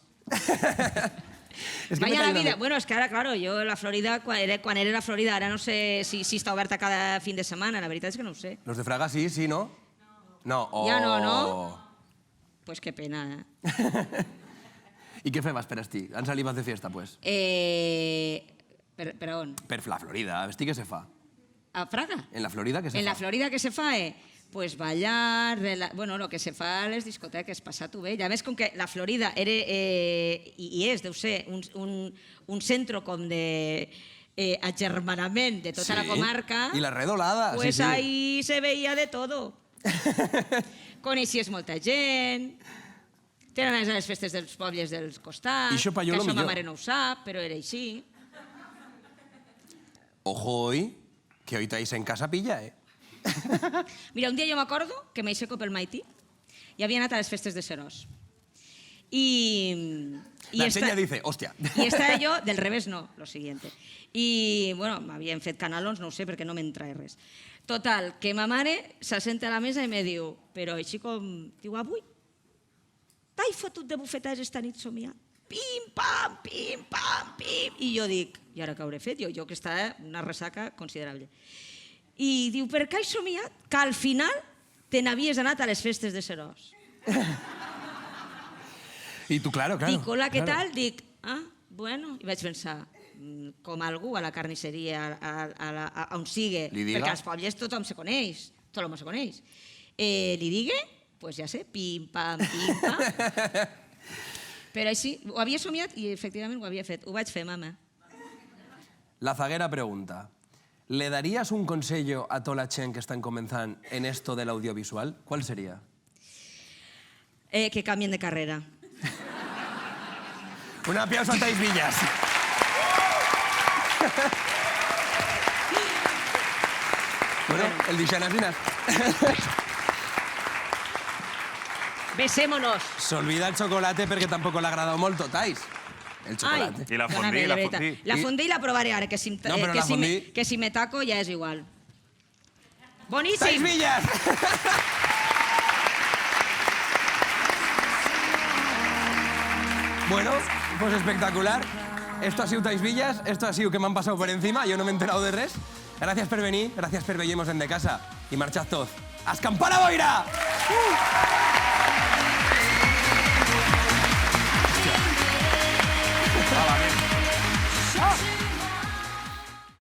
Vaya la vida. Bueno, es que ara, claro, jo la Florida, quan era la Florida, ara no sé si està oberta cada fin de setmana, la veritat és que no ho sé. Los de Fraga sí, ¿no? No. Ja no? Pues qué pena, ¿Y qué febas per esti? Han salido de fiesta, pues? Per on? Per la Florida. Esti què se fa? A Fraga? En la Florida què se fa? En la Florida què se fa? Pues ballar, bueno, lo que se fa a les discoteques, passar-t'ho bé. Ja més com que la Florida era, i és, deu ser, un centre com de agermanament de tota la comarca. I la redolada, sí, sí. Pues ahí se veía de todo. Coneixies molta gent, tenen les festes dels pobles dels costats, que això ma mare no ho sap, però era així. Ojo hoy, que hoy estáis en casa pilla, Mira, un dia jo m'acordo que m'aixeco pel matí i havia anat a les festes de Serós. La Xenia dice, hòstia. I estava jo, del revés no, lo siguiente. I, bueno, m'havien fet canalons, no ho sé, perquè no m'entra res. Total, que ma mare s'assenta a la mesa i me diu, però així com, diu, avui t'hai fotut de bufetades esta nit somiant. Pim, pam, pim, pam, pim. I jo dic, i ara què hauré fet? Jo que estava una ressaca considerable. I diu, per què has somiat? Que al final te n'havies anat a les festes de Serós. I tu, claro. Dic, hola, què tal? Dic, bueno. I vaig pensar, com algú a la carnisseria, on sigue, perquè als pobles tothom se coneix, tothom se coneix. Li digue? Pues ja sé, pim, pam, pim, pam. Però així, ho havia somiat i efectivament ho havia fet. Ho vaig fer, mama. La Zaguera pregunta, ¿le darías un consejo a toda la gent que están comenzando en esto del audiovisual? ¿Cuál sería? Que cambien de carrera. Un aplauso a Thais Villas. Bueno, el Dixanasinas. Besémonos. S'olvida el chocolate perquè tampoc l'ha agradat molt, Thais. El chocolate. I la fondí, la fondí. La fondí la provaré ara, que si, No, però la fondí- que si me taco ja és igual. Boníssim! Thais Villas! Bueno, pues espectacular. Esto ha sido Thais Villas, esto ha sido que m'han passat per encima, jo no m'he enterat de res. Gràcies per venir, gràcies per veiem-nos en de casa. I marxat tots. Escampar a boira!